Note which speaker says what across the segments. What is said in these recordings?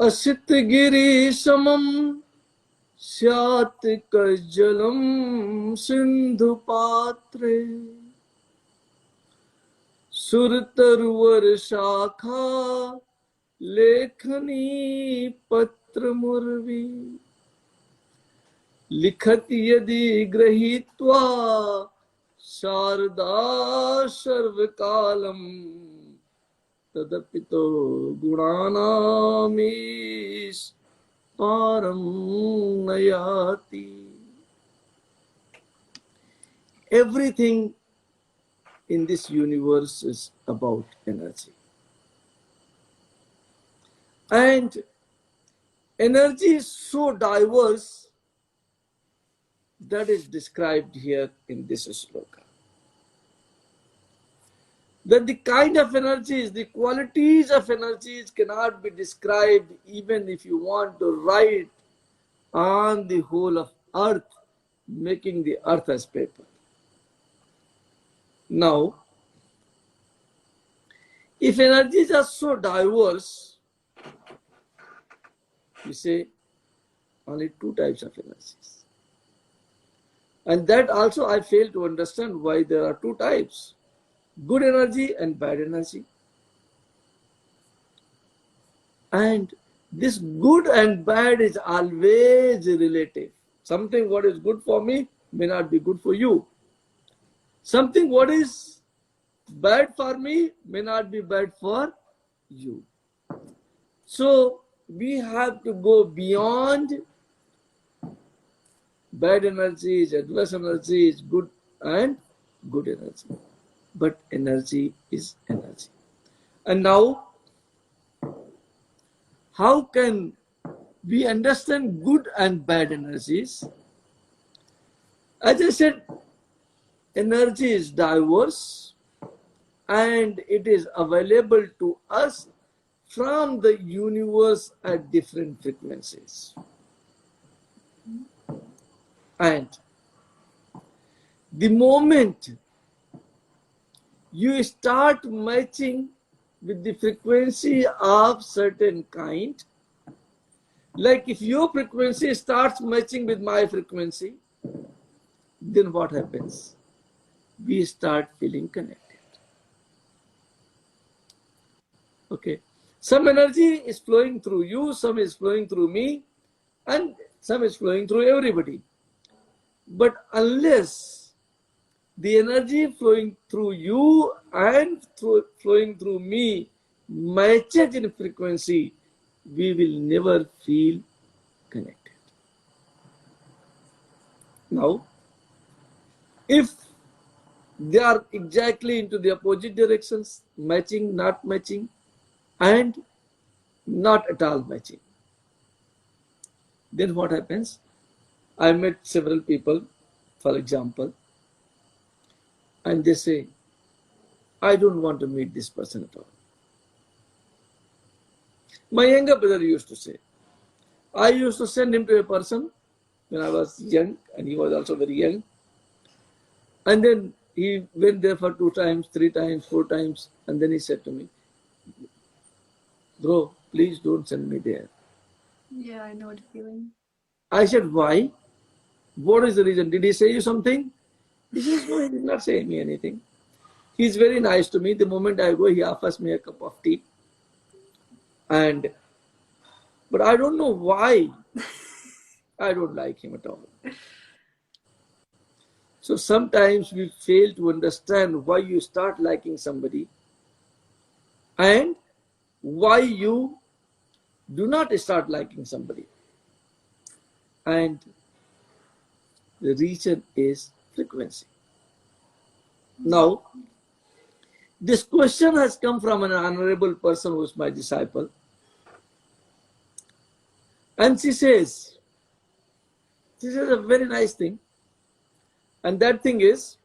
Speaker 1: असित गिरि समम स्यात् कज्जलम सिंधु पात्रे सुरतरुवर शाखा लेखनी पत्र मुर्वी लिखत यदि गृहीत्वा Sharda सर्वकालम तदपितो गुणानामीश पारम नयाति. Everything in this universe is about energy. And energy is so diverse that is described here in this sloka. That the kind of energies, the qualities of energies cannot be described even if you want to write on the whole of earth, making the earth as paper. Now, if energies are so diverse, we say only two types of energies. And that also I fail to understand why there are two types. Good energy and bad energy. And this good and bad is always relative. Something what is good for me may not be good for you. Something what is bad for me may not be bad for you. So we have to go beyond bad energies, adverse energies, good and good energy. But energy is energy. And now, how can we understand good and bad energies? As I said, energy is diverse and it is available to us from the universe at different frequencies. And the moment you start matching with the frequency of certain kind, like if your frequency starts matching with my frequency, then what happens? We start feeling connected. Okay. Some energy is flowing through you, some is flowing through me, and some is flowing through everybody. But unless the energy flowing through you and flowing through me matches in frequency, we will never feel connected. Now, if they are exactly into the opposite directions, matching, not matching, and not at all matching, then what happens? I met several people, for example, and they say, I don't want to meet this person at all. My younger brother used to say, I used to send him to a person when I was young, and he was also very young. And then he went there for 2 times, 3 times, 4 times, and then he said to me, bro, please don't send me there.
Speaker 2: Yeah, I know the feeling.
Speaker 1: I said, why? What is the reason? Did he say you something? He says, no, he did not say me anything. He's very nice to me. The moment I go, he offers me a cup of tea. But I don't know why I don't like him at all. So sometimes we fail to understand why you start liking somebody and why you do not start liking somebody. And the reason is frequency. Now, this question has come from an honorable person who is my disciple. And she says a very nice thing. And that thing is,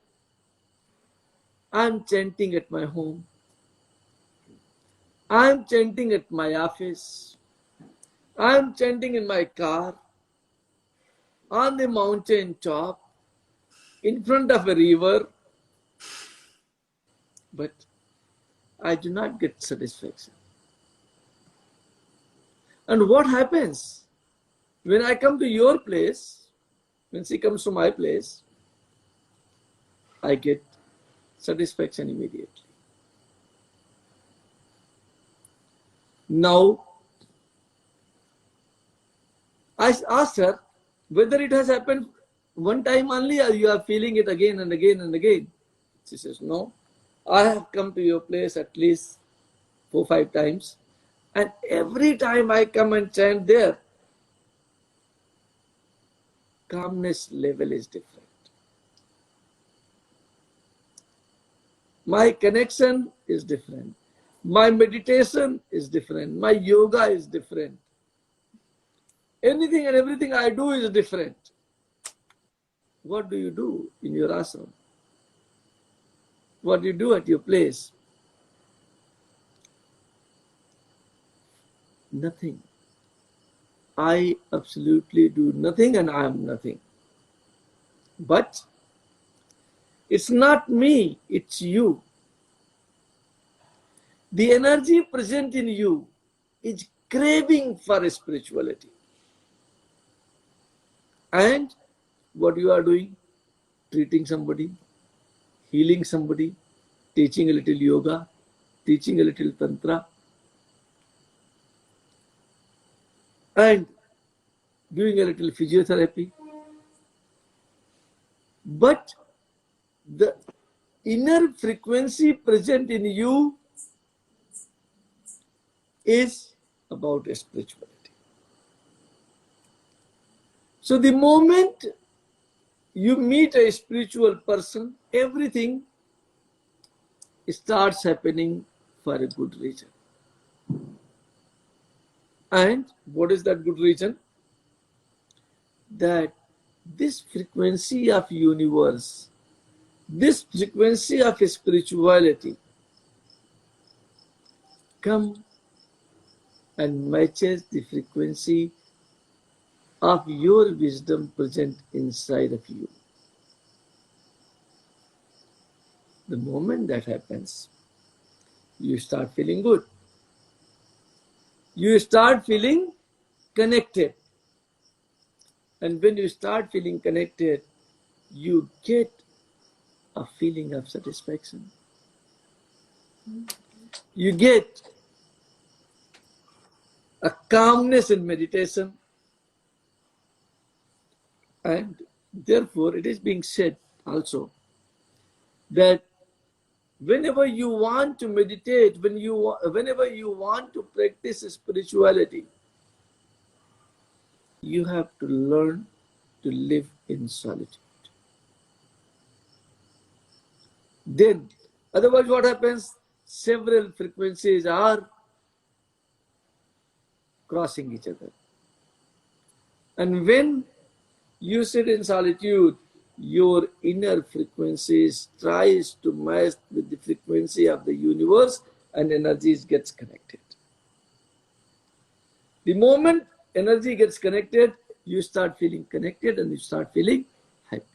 Speaker 1: I'm chanting at my home. I'm chanting at my office. I'm chanting in my car, on the mountain top, in front of a river. But I do not get satisfaction. And what happens? When I come to your place, when she comes to my place, I get satisfaction immediately. Now, I asked her whether it has happened one time only or you are feeling it again and again and again. She says, no, I have come to your place at least 4 or 5 times. And every time I come and chant there, calmness level is different. My connection is different. My meditation is different. My yoga is different. Anything and everything I do is different. What do you do in your ashram? What do you do at your place? Nothing. I absolutely do nothing and I am nothing. But it's not me, it's you. The energy present in you is craving for spirituality. And what you are doing? Treating somebody, healing somebody, teaching a little yoga, teaching a little tantra, and doing a little physiotherapy. But the inner frequency present in you is about spirituality. So the moment you meet a spiritual person, everything starts happening for a good reason. And what is that good reason? That this frequency of universe, this frequency of spirituality come and matches the frequency of your wisdom present inside of you. The moment that happens, you start feeling good. You start feeling connected. And when you start feeling connected, you get a feeling of satisfaction. You get a calmness in meditation. And therefore, it is being said also that whenever you want to meditate, whenever you want to practice spirituality, you have to learn to live in solitude. Then, otherwise what happens? Several frequencies are crossing each other. And when you sit in solitude, your inner frequencies tries to match with the frequency of the universe and energies gets connected. The moment energy gets connected, you start feeling connected and you start feeling happy.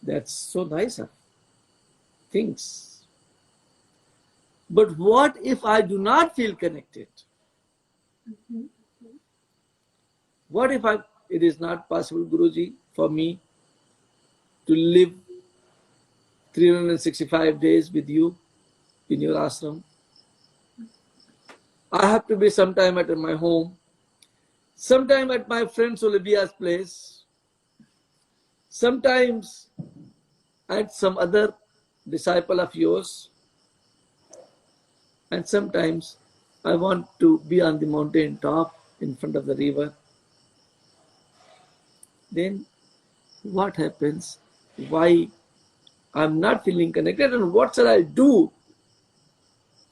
Speaker 1: That's so nice of things. But what if I do not feel connected? What if it is not possible, Guruji, for me to live 365 days with you in your ashram? I have to be sometime at my home, sometime at my friend Olivia's place, sometimes at some other disciple of yours, and sometimes I want to be on the mountain top in front of the river. Then what happens? Why I'm not feeling connected, and what shall I do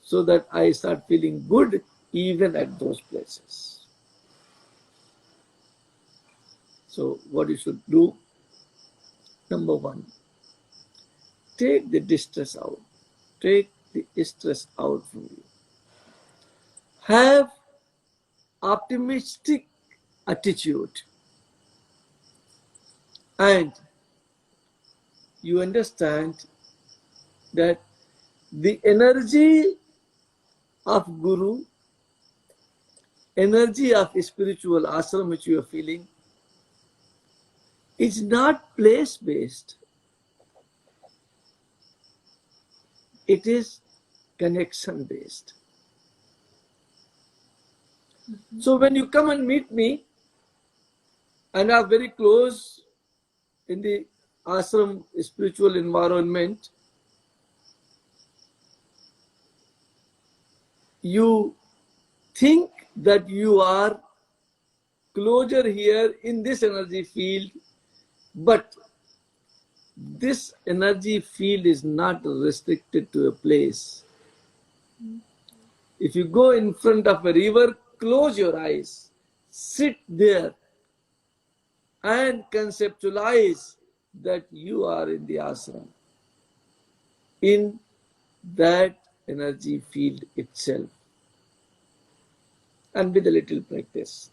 Speaker 1: so that I start feeling good even at those places? So what you should do, number one, take the distress out. Take the stress out from you. Have optimistic attitude. And you understand that the energy of Guru energy of spiritual ashram which you are feeling is not place based, it is connection based. So when you come and meet me and are very close in the ashram spiritual environment, you think that you are closer here in this energy field, but this energy field is not restricted to a place. If you go in front of a river, close your eyes, sit there and conceptualize that you are in the ashram, in that energy field itself. And with a little practice.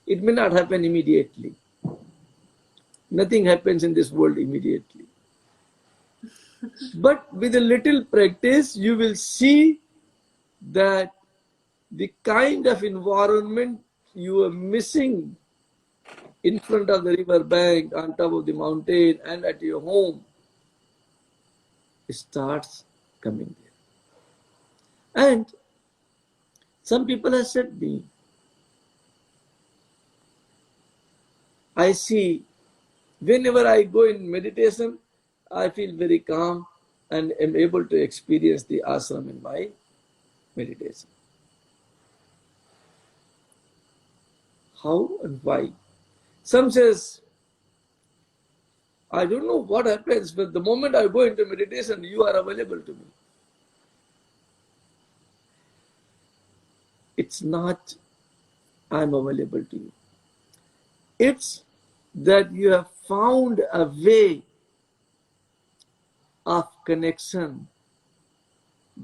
Speaker 1: It may not happen immediately. Nothing happens in this world immediately. But with a little practice, you will see that the kind of environment you are missing in front of the river bank, on top of the mountain, and at your home starts coming there. And some people have said me, I see whenever I go in meditation, I feel very calm and am able to experience the ashram in my meditation. How and why? Some says, I don't know what happens, but the moment I go into meditation, you are available to me. It's not I'm available to you. It's that you have found a way of connection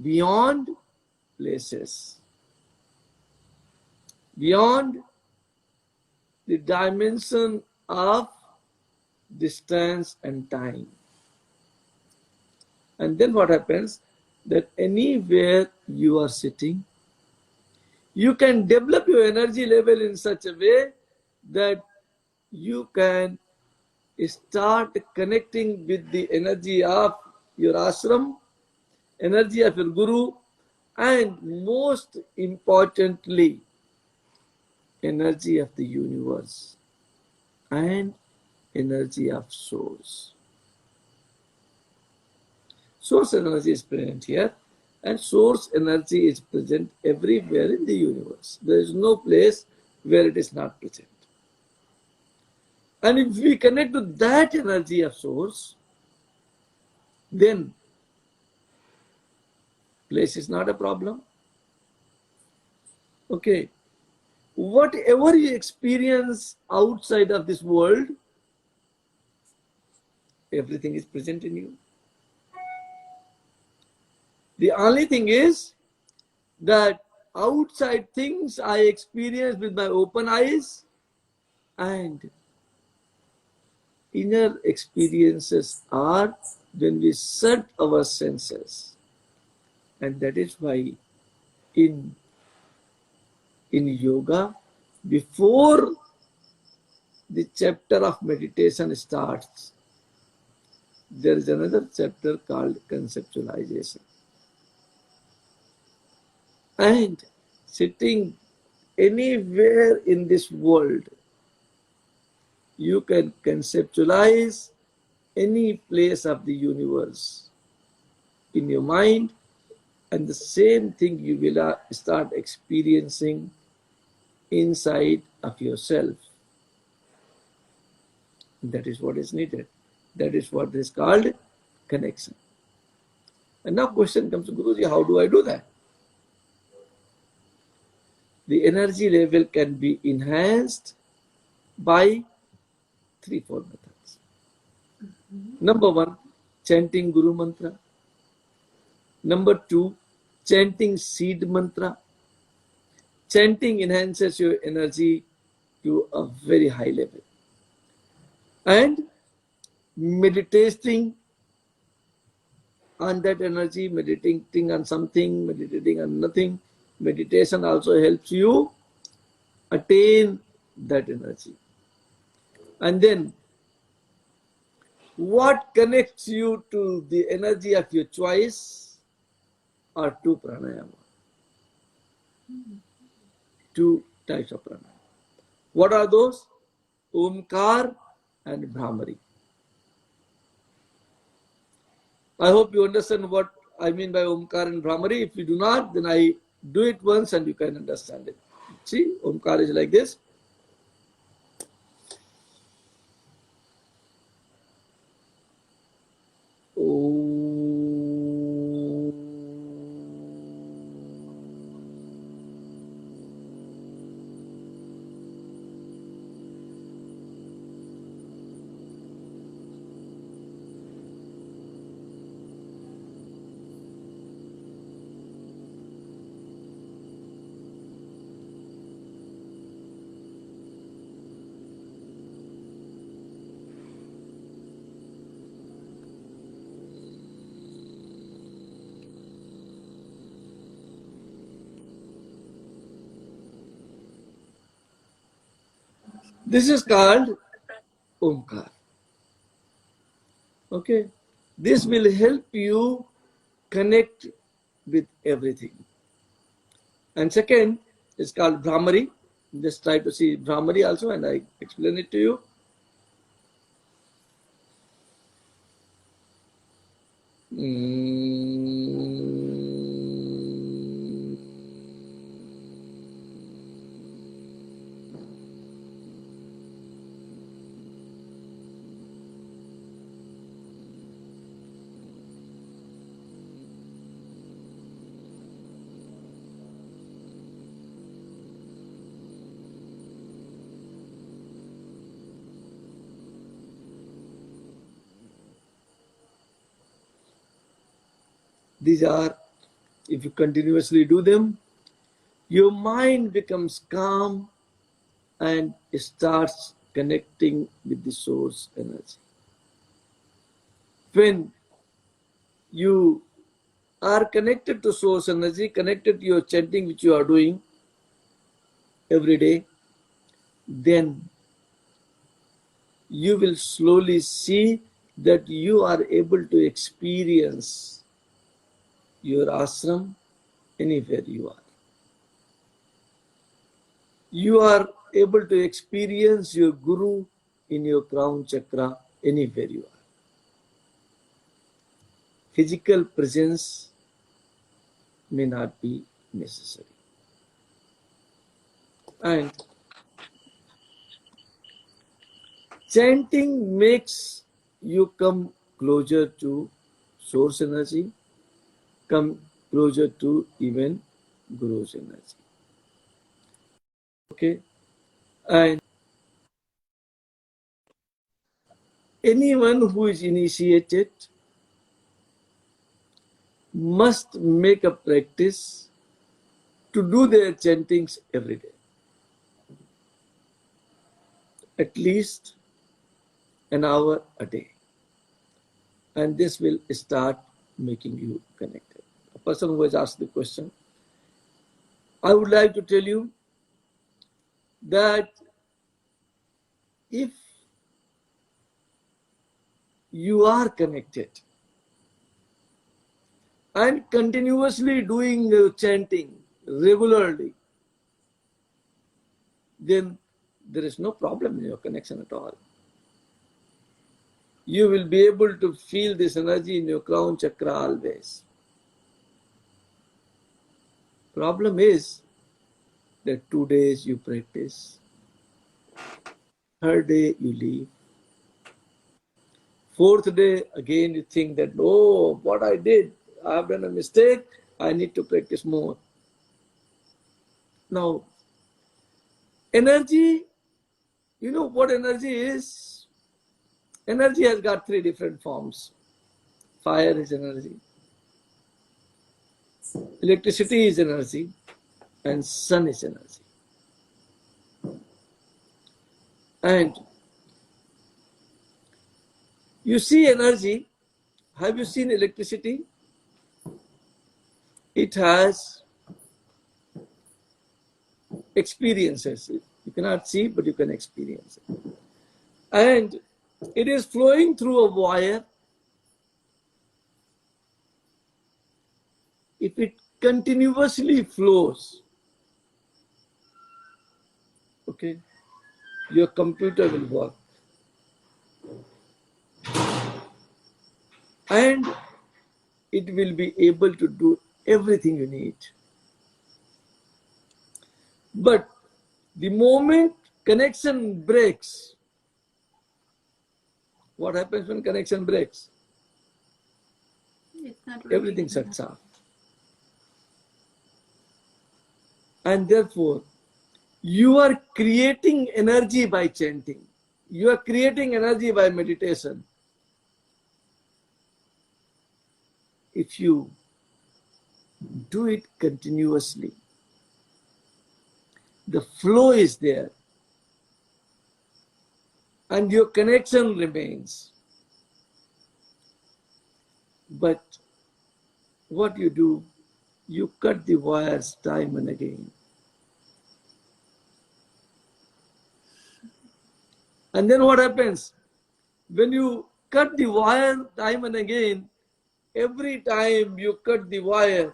Speaker 1: beyond places, beyond the dimension of distance and time. And then what happens? That anywhere you are sitting, you can develop your energy level in such a way that you can start connecting with the energy of your ashram, energy of your guru, and most importantly, energy of the universe and energy of source. Source energy is present here, and source energy is present everywhere in the universe. There is no place where it is not present. And if we connect to that energy of source, then place is not a problem. Okay. Whatever you experience outside of this world, everything is present in you. The only thing is that outside things I experience with my open eyes, and inner experiences are when we shut our senses. And that is why in yoga, before the chapter of meditation starts, there is another chapter called conceptualization. And sitting anywhere in this world, you can conceptualize any place of the universe in your mind, and the same thing you will start experiencing inside of yourself. That is what is needed. That is what is called connection. And now question comes to Guruji, how do I do that? The energy level can be enhanced by 3-4 methods. Number 1, chanting Guru Mantra. Number 2, chanting seed mantra. Chanting enhances your energy to a very high level. And meditating on that energy, meditating on something, meditating on nothing. Meditation also helps you attain that energy. And then what connects you to the energy of your choice are two pranayama, two types of pranayama. What are those? Omkar and Bhramari. I hope you understand what I mean by Omkar and Bhramari. If you do not, then I do it once and you can understand it. See, Omkar is like this. This is called Omkar. Okay. This will help you connect with everything. And second is called Bhramari. Just try to see Bhramari also and I explain it to you. These are, if you continuously do them, your mind becomes calm and starts connecting with the source energy. When you are connected to source energy, connected to your chanting which you are doing every day, then you will slowly see that you are able to experience your ashram anywhere you are. You are able to experience your guru in your crown chakra anywhere you are. Physical presence may not be necessary. And chanting makes you come closer to source energy, come closer to even Guru's energy. Okay? And anyone who is initiated must make a practice to do their chantings every day. At least an hour a day. And this will start making you connected. A person who has asked the question, I would like to tell you that if you are connected and continuously doing chanting regularly, then there is no problem in your connection at all. You will be able to feel this energy in your crown chakra always. Problem is that 2 days you practice, third day you leave, fourth day again you think that, oh, what I did, I have done a mistake, I need to practice more. Now, energy, you know what energy is? Energy has got 3 different forms. Fire is energy, electricity is energy, and sun is energy. And you see energy, have you seen electricity? It has experiences it. You cannot see, but you can experience it. And it is flowing through a wire. If it continuously flows, okay, your computer will work. And it will be able to do everything you need. But the moment connection breaks, what happens when connection breaks?
Speaker 2: It's not working.
Speaker 1: Everything shuts off. And therefore, you are creating energy by chanting. You are creating energy by meditation. If you do it continuously, the flow is there and your connection remains. But what you do, you cut the wires time and again. And then what happens? When you cut the wire time and again, every time you cut the wire,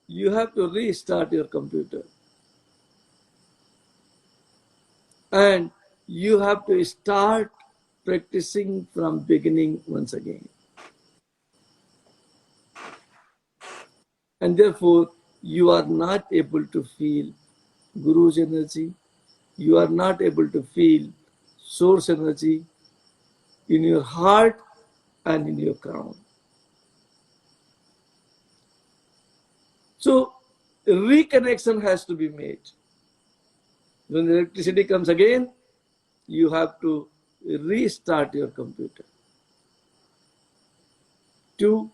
Speaker 1: you have to restart your computer. And you have to start practicing from beginning once again. And therefore, you are not able to feel Guru's energy. You are not able to feel source energy in your heart and in your crown. So, reconnection has to be made. When the electricity comes again, you have to restart your computer to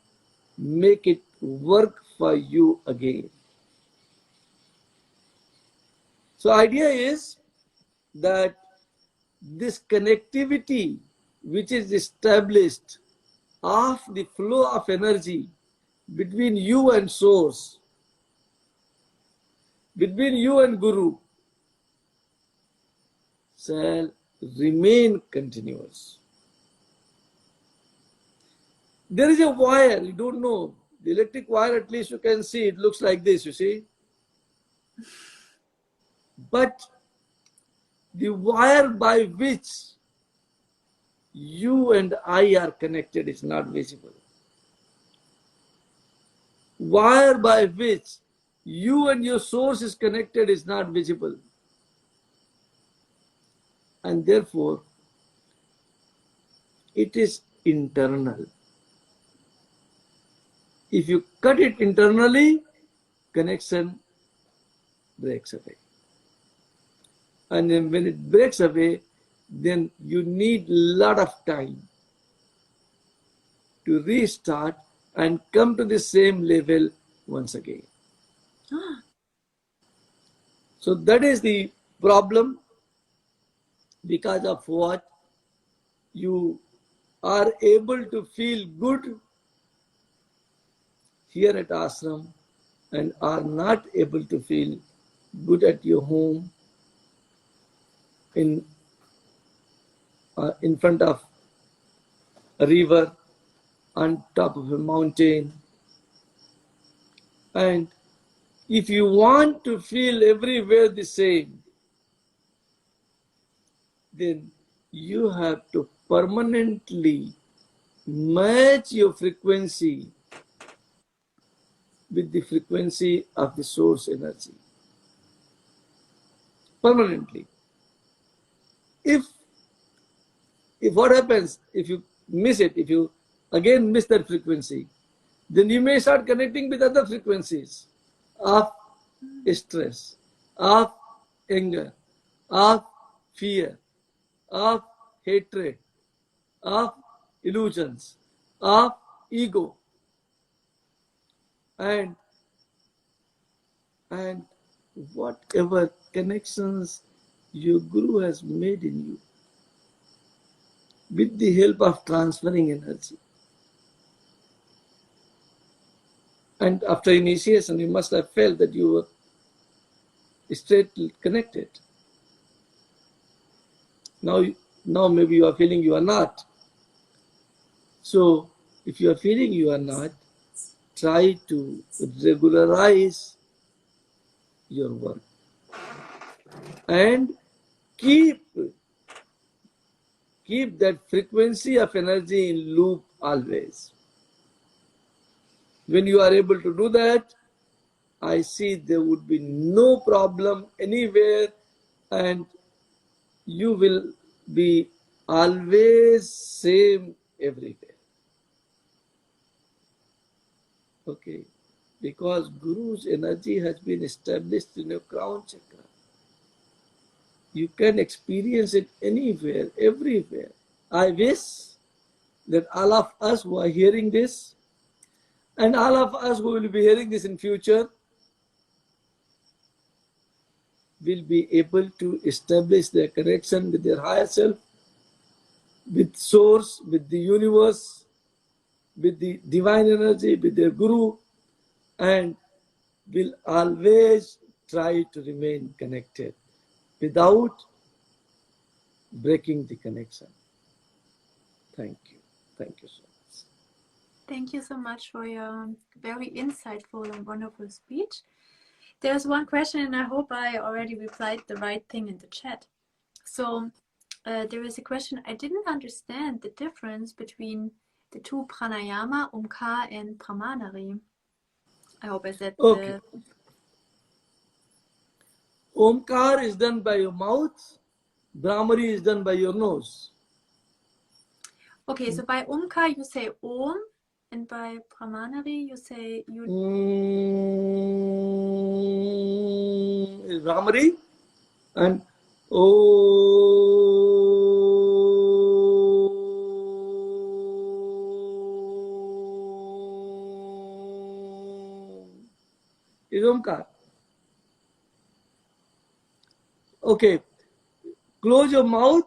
Speaker 1: make it work for you again. So idea is that this connectivity which is established of the flow of energy between you and source, between you and Guru, shall remain continuous. There is a wire, you don't know. The electric wire, at least you can see, it looks like this, you see. But the wire by which you and I are connected is not visible. Wire by which you and your source is connected is not visible. And therefore, it is internal. If you cut it internally, connection breaks away. And then when it breaks away, then you need a lot of time to restart and come to the same level once again. So that is the problem, because of what you are able to feel good here at ashram and are not able to feel good at your home, in front of a river, on top of a mountain. And if you want to feel everywhere the same, then you have to permanently match your frequency with the frequency of the source energy. Permanently. If what happens, if you miss it, if you again miss that frequency, then you may start connecting with other frequencies of stress, of anger, of fear, of hatred, of illusions, of ego. And whatever connections your Guru has made in you, with the help of transferring energy. And after initiation, you must have felt that you were straight connected. Now maybe you are feeling you are not. So if you are feeling you are not, try to regularize your work and keep that frequency of energy in loop always. When you are able to do that, I see there would be no problem anywhere, and you will be always same everywhere. Okay, because Guru's energy has been established in your crown chakra. You can experience it anywhere, everywhere. I wish that all of us who are hearing this, and all of us who will be hearing this in future, will be able to establish their connection with their higher self, with source, with the universe, with the divine energy, with their guru, and will always try to remain connected without breaking the connection. Thank you. Thank you so much.
Speaker 2: Thank you so much for your very insightful and wonderful speech. There's one question, and I hope I already replied the right thing in the chat. So there is a question. I didn't understand the difference between the two pranayama, Omkar and Bhramari. I hope I said
Speaker 1: okay. Omkar is done by your mouth. Bhramari is done by your nose.
Speaker 2: Okay, so by Omkar you say Om, and by Bhramari you say you.
Speaker 1: Bhramari and is Omkar. Okay, close your mouth.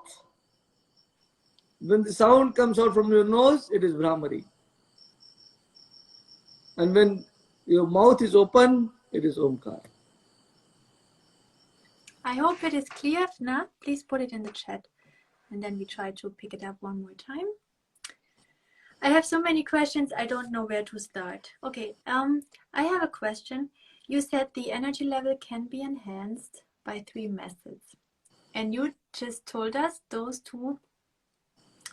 Speaker 1: When the sound comes out from your nose, it is Bhramari. And when your mouth is open, it is Omkar.
Speaker 2: I hope it is clear. If not, please put it in the chat, and then we try to pick it up one more time. I have so many questions, I don't know where to start. Okay, I have a question. You said the energy level can be enhanced by 3 methods. And you just told us those 2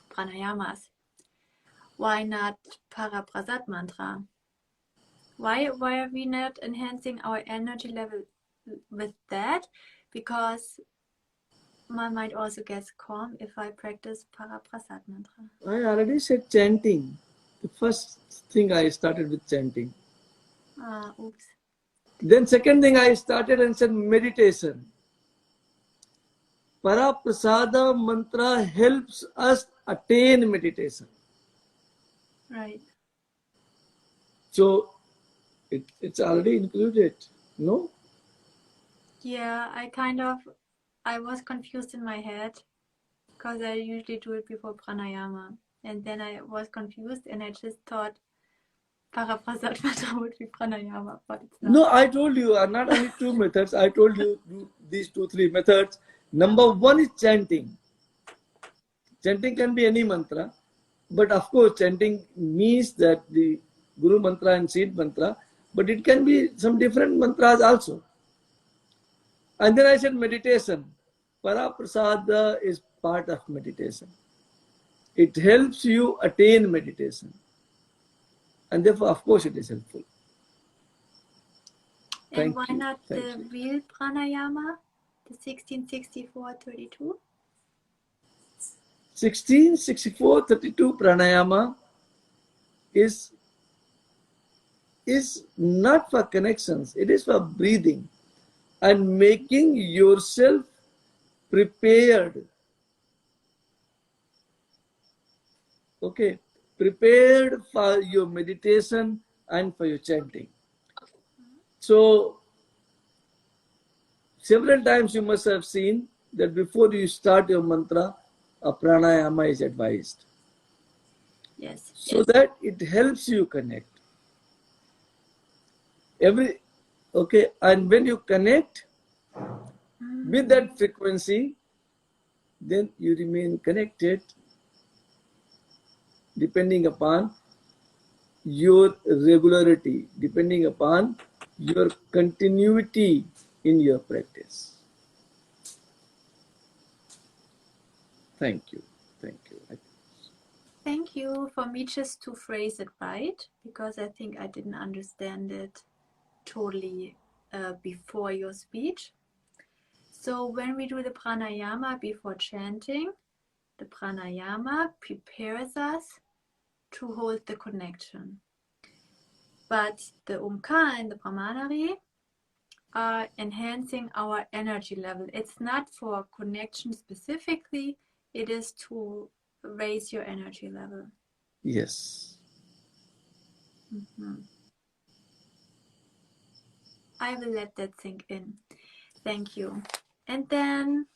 Speaker 2: pranayamas. Why not Paraprasad mantra? Why are we not enhancing our energy level with that? Because my mind also gets calm if I practice Paraprasad mantra.
Speaker 1: I already said chanting. The first thing I started with chanting.
Speaker 2: Oops.
Speaker 1: Then second thing I started and said meditation. Paraprasada mantra helps us attain meditation.
Speaker 2: Right.
Speaker 1: So it's already included, no?
Speaker 2: Yeah, I was confused in my head because I usually do it before pranayama. And then I was confused and I just thought Paraprasad mantra would be pranayama, but it's not.
Speaker 1: No, I told you, not only 2 methods, I told you these 2-3 methods. Number 1 is chanting. Chanting can be any mantra, but of course chanting means that the Guru mantra and seed mantra, but it can be some different mantras also. And then I said meditation. Paraprasada is part of meditation. It helps you attain meditation. And therefore, of course, it is helpful.
Speaker 2: And why not the real pranayama, the 16-64-32?
Speaker 1: 16-64-32 pranayama is not for connections. It is for breathing and making yourself prepared. Okay, prepared for your meditation and for your chanting. So, several times you must have seen that before you start your mantra, a pranayama is advised.
Speaker 2: Yes.
Speaker 1: So that it helps you connect. And when you connect, With that frequency, then you remain connected depending upon your regularity, depending upon your continuity in your practice. Thank you. Thank you.
Speaker 2: Thank you. For me, just to phrase it right, because I think I didn't understand it totally before your speech. So when we do the pranayama before chanting, the pranayama prepares us to hold the connection. But the Omkar and the Bhramari are enhancing our energy level. It's not for connection specifically, it is to raise your energy level.
Speaker 1: Yes.
Speaker 2: I will let that sink in. Thank you. And then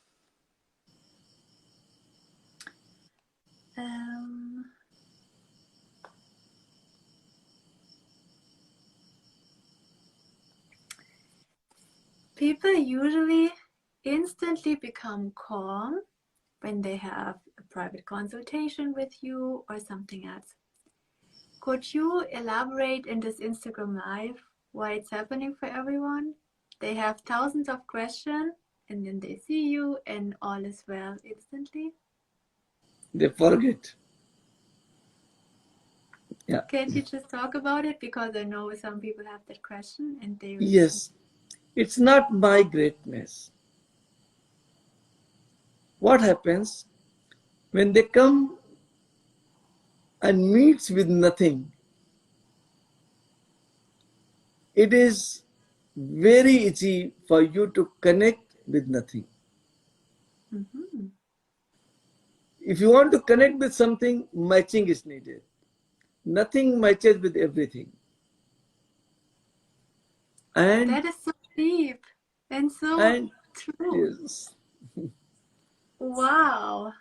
Speaker 2: people usually instantly become calm when they have a private consultation with you or something else. Could you elaborate in this Instagram Live why it's happening for everyone? They have thousands of questions and then they see you and all is well instantly.
Speaker 1: They forget. Yeah.
Speaker 2: Can't you just talk about it? Because I know some people have that question and they will.
Speaker 1: Yes. It's not my greatness. What happens when they come and meets with nothing? It is very easy for you to connect with nothing. If you want to connect with something, matching is needed. Nothing matches with everything. And
Speaker 2: that is so deep and so true.
Speaker 1: Yes.
Speaker 2: Wow.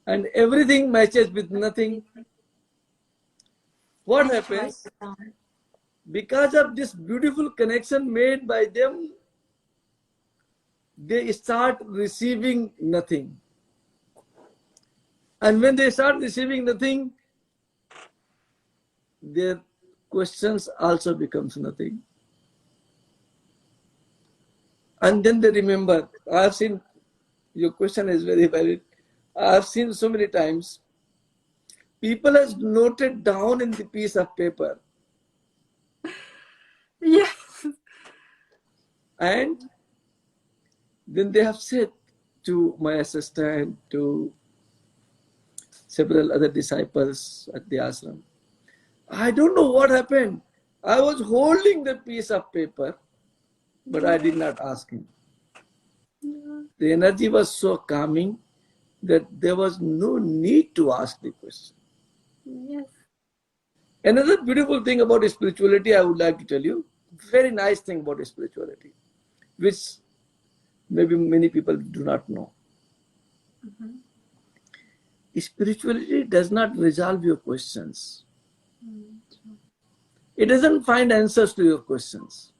Speaker 1: And everything matches with nothing. What happens? Because of this beautiful connection made by them, they start receiving nothing. And when they start receiving nothing, their questions also becomes nothing. And then they remember. I have seen, your question is very valid. I have seen so many times, people has noted down in the piece of paper.
Speaker 2: Yes.
Speaker 1: And then they have said to my assistant, to several other disciples at the ashram, I don't know what happened. I was holding the piece of paper, but I did not ask him. The energy was so calming that there was no need to ask the question.
Speaker 2: Yes.
Speaker 1: Another beautiful thing about spirituality, I would like to tell you, very nice thing about spirituality, which maybe many people do not know. Spirituality does not resolve your questions. It doesn't find answers to your questions.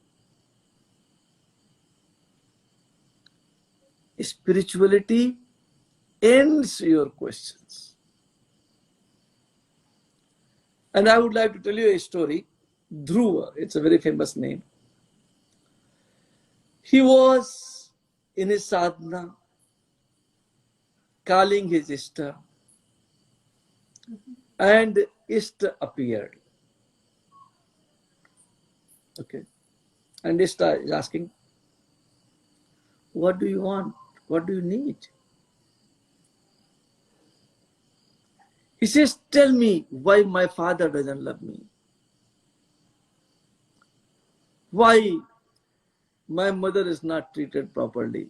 Speaker 1: Spirituality ends your questions. And I would like to tell you a story. Dhruva, it's a very famous name. He was in his sadhana, calling his Ishta, and Ishta appeared. Okay. And Ishta is asking, what do you want? What do you need? He says, tell me why my father doesn't love me. Why my mother is not treated properly.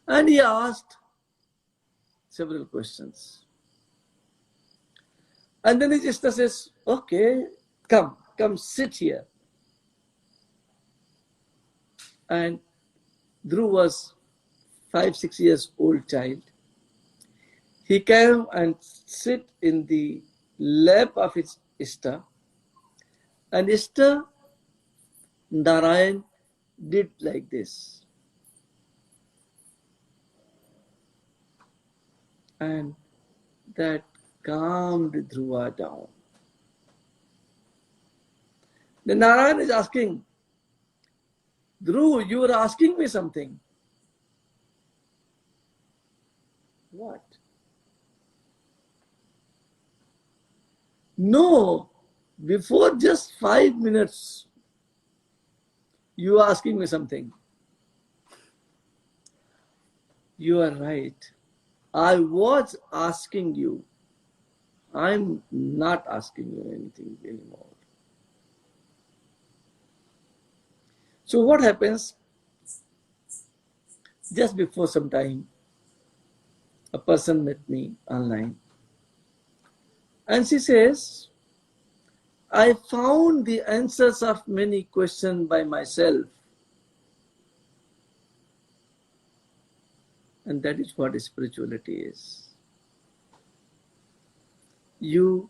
Speaker 1: And he asked several questions. And then his sister says, okay, come sit here. And Dhruv was 5-6 years old child. He came and sit in the lap of his Ishta. And Ishta, Narayan, did like this. And that calmed Dhruva down. Then Narayan is asking, Dhruv, you were asking me something. What? No, before just 5 minutes, you were asking me something. You are right. I was asking you. I'm not asking you anything anymore. So what happens? Just before some time, a person met me online and she says, I found the answers of many questions by myself. And that is what spirituality is. You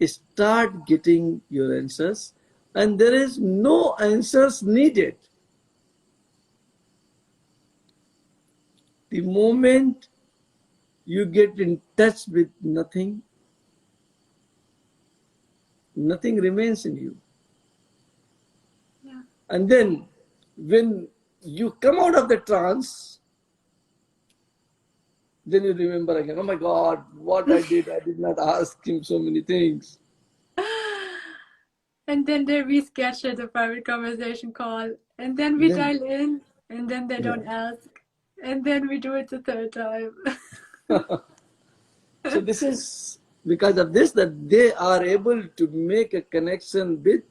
Speaker 1: start getting your answers and there is no answers needed. The moment you get in touch with nothing, nothing remains in you.
Speaker 2: Yeah.
Speaker 1: And then when you come out of the trance, then you remember again, oh my God, what I did not ask him so many things.
Speaker 2: And then they reschedule the private conversation call. And then we dial in. And then they don't ask. And then we do it the third time.
Speaker 1: So this is because of this that they are able to make a connection with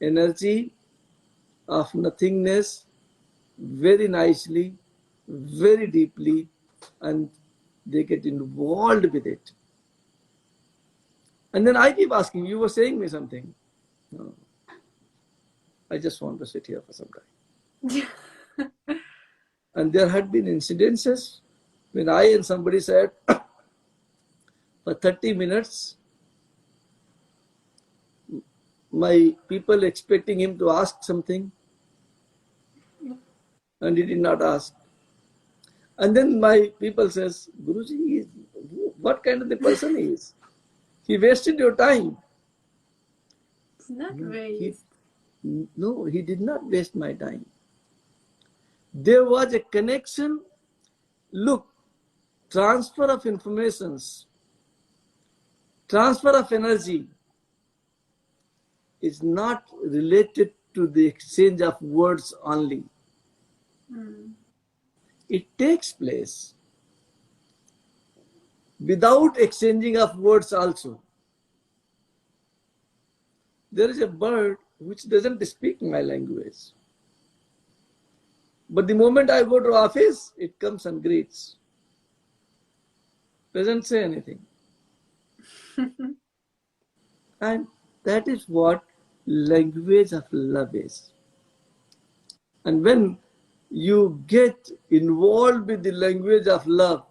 Speaker 1: energy of nothingness very nicely, very deeply, and they get involved with it. And then I keep asking, you were saying me something. No, I just want to sit here for some time. And there had been incidences when I and somebody said for 30 minutes, my people expecting him to ask something, and he did not ask. And then my people says, Guruji, what kind of the person he is? He wasted your time.
Speaker 2: It's not waste.
Speaker 1: No, he did not waste my time. There was a connection. Look, transfer of informations, transfer of energy is not related to the exchange of words only. It takes place without exchanging of words also. There is a bird which doesn't speak my language. But the moment I go to office, it comes and greets. Doesn't say anything. And that is what language of love is. And when you get involved with the language of love,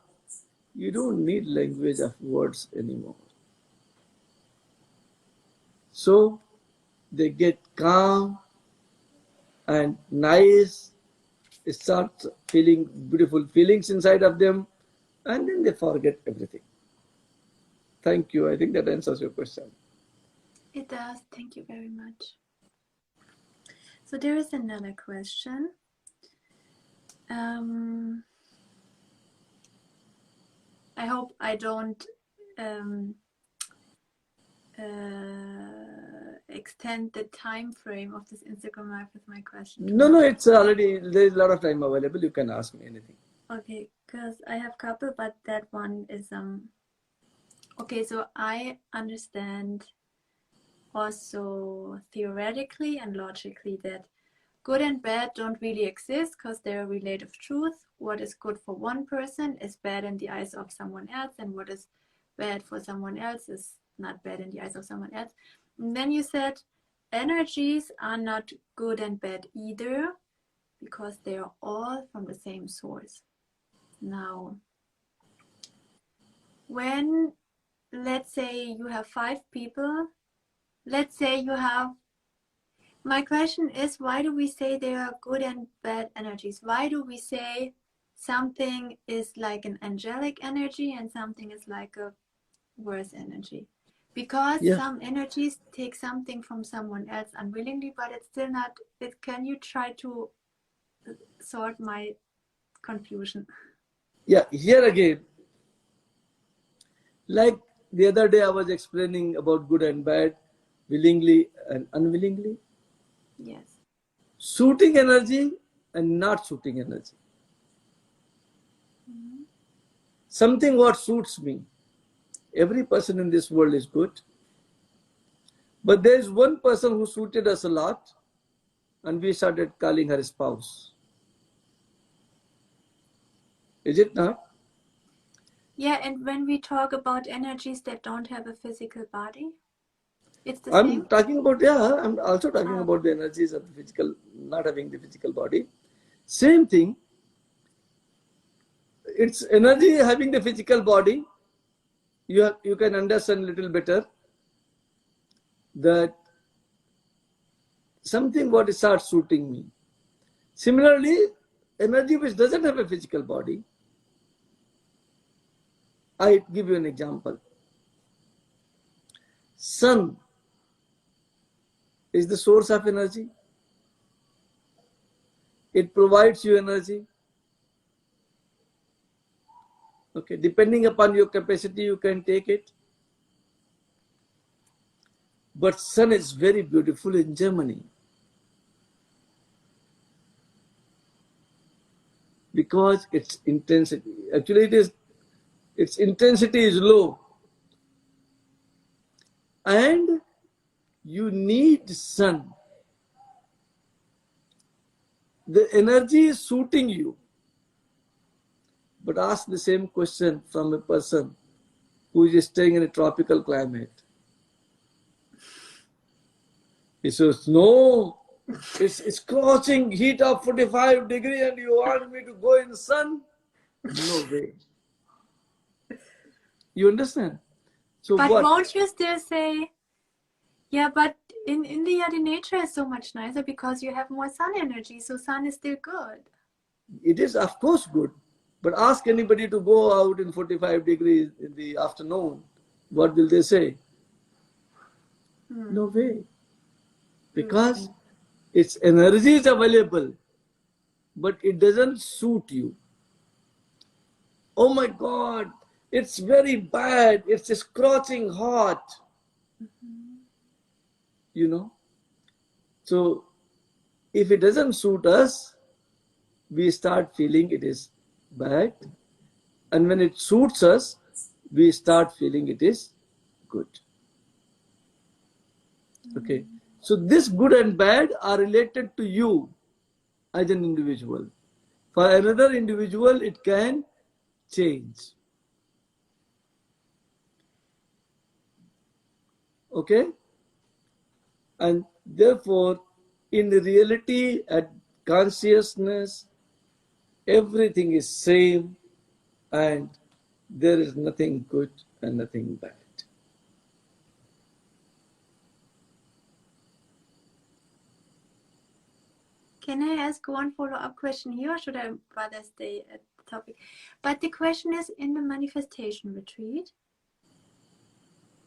Speaker 1: you don't need language of words anymore. So they get calm and nice, start feeling beautiful feelings inside of them, and then they forget everything. Thank you. I think that answers your question.
Speaker 2: It does. Thank you very much. So there is another question. I hope I don't extend the time frame of this Instagram live with my question.
Speaker 1: No, it's already, there's a lot of time available. You can ask me anything.
Speaker 2: Okay, because I have a couple, but that one is okay, so I understand also theoretically and logically that good and bad don't really exist because they're relative truth. What is good for one person is bad in the eyes of someone else, and what is bad for someone else is not bad in the eyes of someone else. And then you said energies are not good and bad either because they are all from the same source. Now, when, let's say you have 5 people, let's say you have My question is, why do we say there are good and bad energies? Why do we say something is like an angelic energy and something is like a worse energy? Because
Speaker 1: Yeah,
Speaker 2: some energies take something from someone else unwillingly, but it's still not. Can you try to sort my confusion?
Speaker 1: yeah. Here again, like the other day, I was explaining about good and bad, willingly and unwillingly,
Speaker 2: Yes.
Speaker 1: suiting energy and not suiting energy.
Speaker 2: Mhm.
Speaker 1: Something what suits me. Every person in this world is good, but there is one person who suited us a lot, and we started calling her spouse. Is it not?
Speaker 2: Yeah, and when we talk about energies that don't have a physical body, it's the
Speaker 1: I'm
Speaker 2: same?
Speaker 1: talking about, yeah, I'm also talking
Speaker 2: Ah,
Speaker 1: about the energies of the physical, not having the physical body. Same thing, it's energy having the physical body. You can understand a little better that something what starts suiting me. Similarly, energy which doesn't have a physical body, I give you an example. Sun is the source of energy. It provides you energy. Okay, depending upon your capacity, you can take it. But sun is very beautiful in Germany because its intensity, actually it is, its intensity is low, and you need sun. The energy is suiting you. But ask the same question from a person who is staying in a tropical climate. He says, no, it's scorching heat of 45 degrees and you want me to go in the sun? No way. You understand? So
Speaker 2: but
Speaker 1: what?
Speaker 2: won't you still say, yeah, but in India the nature is so much nicer because you have more sun energy, so sun is still good.
Speaker 1: It is of course good. But ask anybody to go out in 45 degrees in the afternoon. What will they say?
Speaker 2: Hmm.
Speaker 1: No way.
Speaker 2: True.
Speaker 1: Because its energy is available, but it doesn't suit you. Oh my God, it's very bad. It's scorching hot,
Speaker 2: Mhm.
Speaker 1: you know. So if it doesn't suit us, we start feeling it is bad. And when it suits us, we start feeling it is good. Okay.
Speaker 2: Mhm.
Speaker 1: So this good and bad are related to you as an individual. For another individual, it can change. Okay. And therefore, in reality, at consciousness, everything is same and there is nothing good and nothing bad.
Speaker 2: Can I ask one follow-up question here, or should I rather stay at the topic? But the question is, in the manifestation retreat,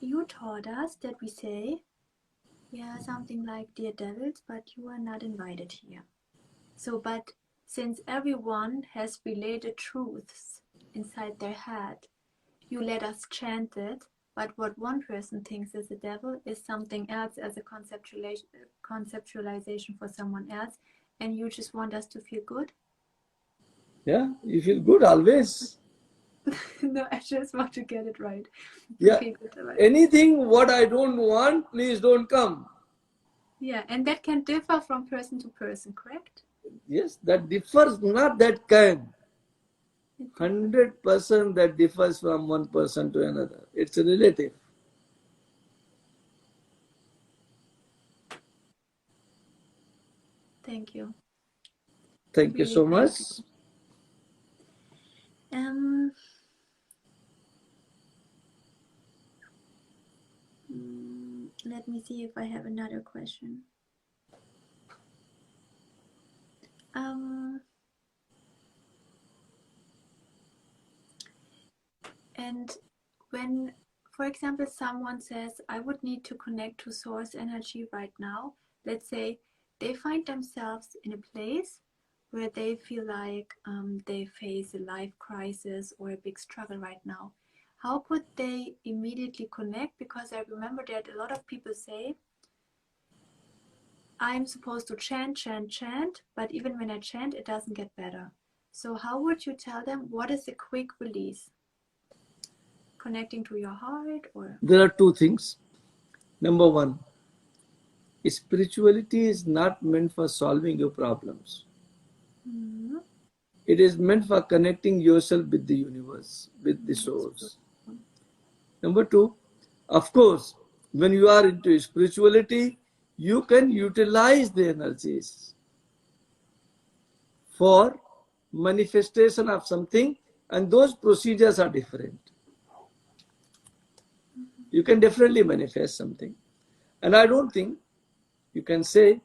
Speaker 2: you taught us that we say, yeah, something like dear devils, but you are not invited here. So, but since everyone has related truths inside their head, you let us chant it, but what one person thinks is a devil is something else as a conceptualization for someone else, and you just want us to feel good?
Speaker 1: Yeah, you feel good always.
Speaker 2: No, I just want to get it right. To
Speaker 1: Yeah,
Speaker 2: feel good about it.
Speaker 1: anything what I don't want, please don't come.
Speaker 2: Yeah, and that can differ from person to person, correct?
Speaker 1: Yes, that differs, not that can.
Speaker 2: It differs.
Speaker 1: 100% that differs from one person to another. It's a relative.
Speaker 2: Thank you.
Speaker 1: Thank you
Speaker 2: Really,
Speaker 1: so
Speaker 2: thank
Speaker 1: much.
Speaker 2: you. Um, Let me see if I have another question. And when, for example, someone says, I would need to connect to source energy right now, let's say they find themselves in a place where they feel like they face a life crisis or a big struggle right now. How could they immediately connect? Because I remember that a lot of people say, I'm supposed to chant, chant, chant, but even when I chant, it doesn't get better. So how would you tell them what is a quick release? Connecting to your heart, or?
Speaker 1: There are two things. Number one, spirituality is not meant for solving your problems.
Speaker 2: Mm-hmm.
Speaker 1: It is meant for connecting yourself with the universe, with the source. Number two, of course, when you are into spirituality, you can utilize the energies for manifestation of something, and those procedures are different. You can definitely manifest something. And I don't think you can say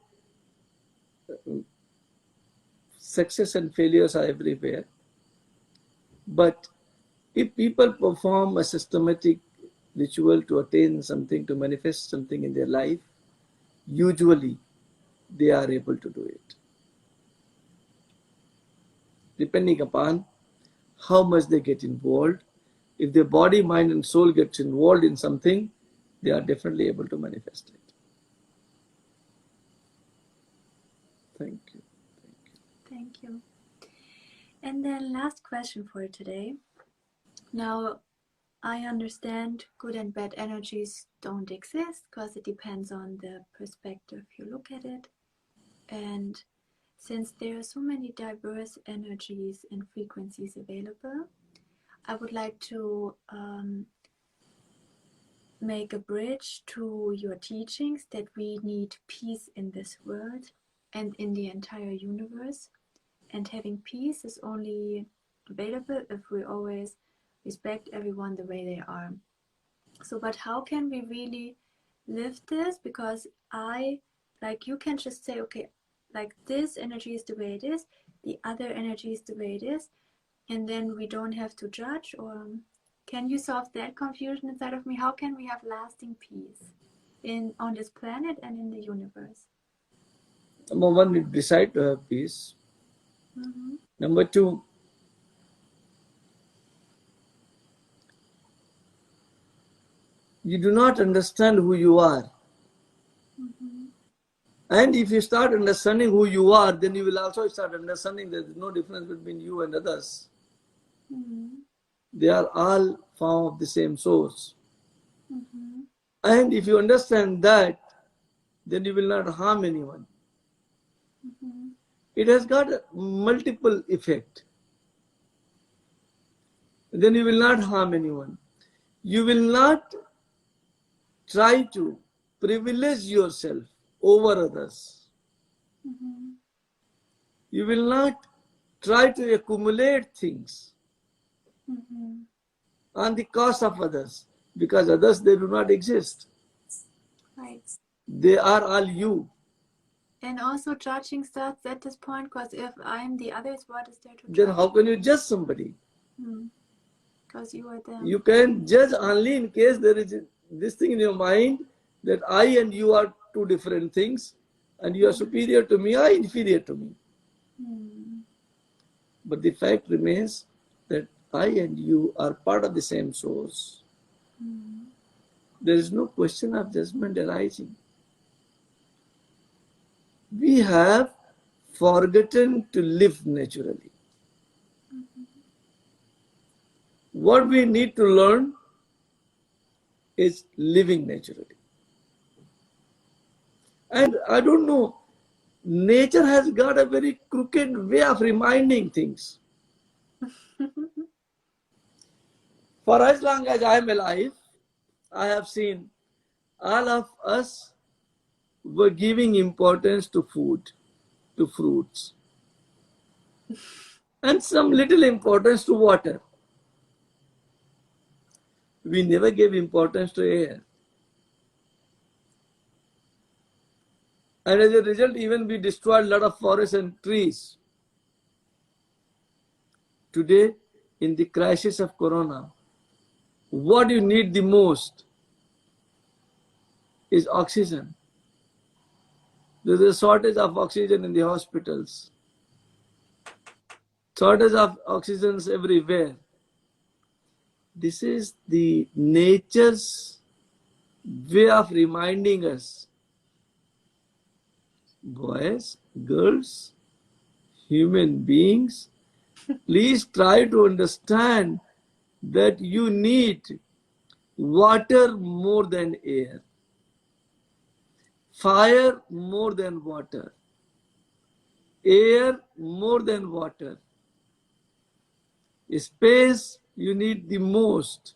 Speaker 1: success and failures are everywhere. But if people perform a systematic ritual to attain something, to manifest something in their life, usually they are able to do it. Depending upon how much they get involved, if their body, mind, and soul gets involved in something, they are definitely able to manifest it. Thank you.
Speaker 2: Thank you. And then last question for today. Now, I understand good and bad energies don't exist because it depends on the perspective you look at it. And since there are so many diverse energies and frequencies available, I would like to make a bridge to your teachings that we need peace in this world and in the entire universe. And having peace is only available if we always respect everyone the way they are. So, but how can we really live this? Because you can just say, okay, like this energy is the way it is, the other energy is the way it is, and then we don't have to judge. Or can you solve that confusion inside of me? How can we have lasting peace on this planet and in the universe?
Speaker 1: Number one, you decide to have peace.
Speaker 2: Mm-hmm.
Speaker 1: Number two, you do not understand who you are.
Speaker 2: Mm-hmm.
Speaker 1: And if you start understanding who you are, then you will also start understanding that there is no difference between you and others.
Speaker 2: Mm-hmm.
Speaker 1: They are all form of the same source.
Speaker 2: Mm-hmm.
Speaker 1: And if you understand that, then you will not harm anyone.
Speaker 2: Mm-hmm.
Speaker 1: It has got a multiple effect. Then you will not harm anyone. You will not try to privilege yourself over others.
Speaker 2: Mm-hmm.
Speaker 1: You will not try to accumulate things
Speaker 2: Mm-hmm.
Speaker 1: on the cost of others, because others, they do not exist.
Speaker 2: Right.
Speaker 1: They are all you.
Speaker 2: And also judging starts at this point, because if I'm the others, what is there to judge?
Speaker 1: Then how can you judge somebody?
Speaker 2: Because you are them.
Speaker 1: You can judge only in case there is this thing in your mind that I and you are two different things, and you are superior to me, I inferior to me. But the fact remains that I and you are part of the same source. There is no question of judgment arising. We have forgotten to live naturally. What we need to learn is living naturally. And I don't know, nature has got a very crooked way of reminding things. For as long as I am alive, I have seen all of us were giving importance to food, to fruits, and some little importance to water. We never gave importance to air. And as a result, even we destroyed a lot of forests and trees. Today, in the crisis of corona, what you need the most is oxygen. There is a shortage of oxygen in the hospitals, shortage of oxygen everywhere. This is the nature's way of reminding us, boys, girls, human beings, please try to understand that you need water more than air, fire more than water, air more than water, space you need the most.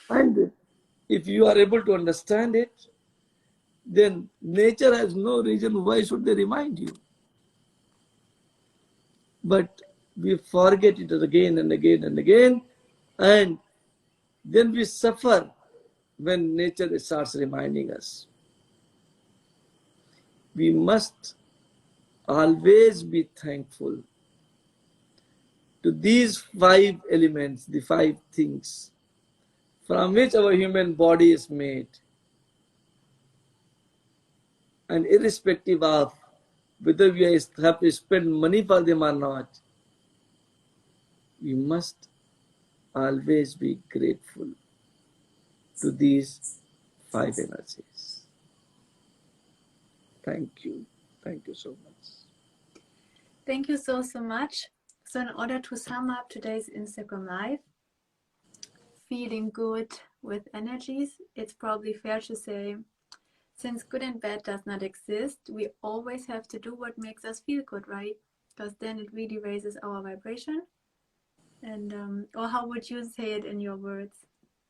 Speaker 1: And if you are able to understand it, then nature has no reason why should they remind you. But we forget it again and again and again, and then we suffer when nature starts reminding us. We must always be thankful to these 5 elements, the 5 things from which our human body is made. And irrespective of whether we have to spend money for them or not, we must always be grateful to these 5 energies. Thank you. Thank you so much.
Speaker 2: Thank you so much. So in order to sum up today's Instagram Live, feeling good with energies, it's probably fair to say, since good and bad does not exist, we always have to do what makes us feel good, right? Because then it really raises our vibration. And or how would you say it in your words?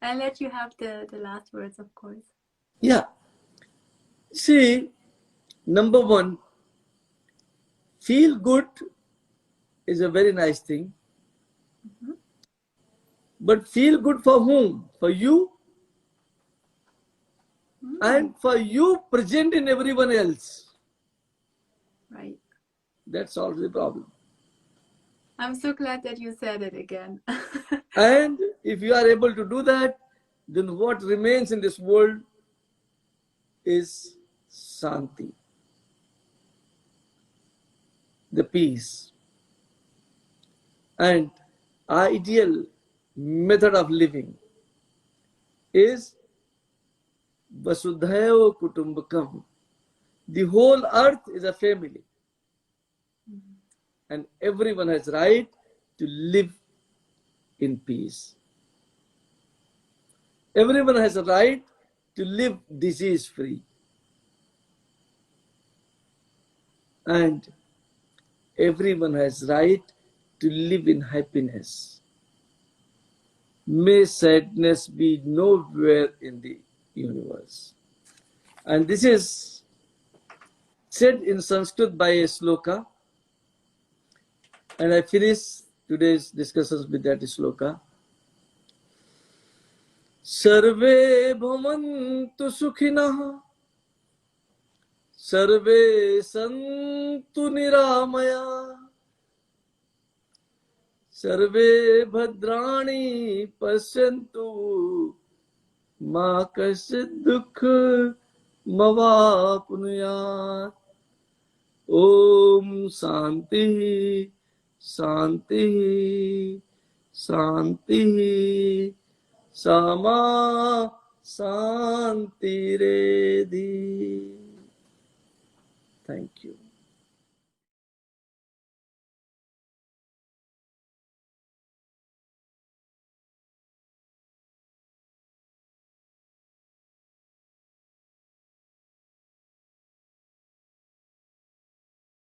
Speaker 2: I'll let you have the last words, of course.
Speaker 1: Yeah. See, number 1, feel good is a very nice thing. Mm-hmm. But feel good for whom? For you? And for you present in everyone else.
Speaker 2: Right.
Speaker 1: That solves the problem.
Speaker 2: I'm so glad that you said it again.
Speaker 1: And if you are able to do that, then what remains in this world is Shanti, the peace. And ideal method of living is Vasudhaiva Kutumbakam. The whole earth is a family. And everyone has right to live in peace. Everyone has a right to live disease free. And everyone has right to live in happiness. May sadness be nowhere in the universe. And this is said in Sanskrit by a sloka. And I finish today's discussions with that sloka. Sarve bhavantu sukhinah, sarve santu niramaya, sarve bhadrani pasyantu, ma kasyid dukh mavapnuyat. Om Shanti, Shanti, Shanti, Sama Shanti Redhi. Thank you.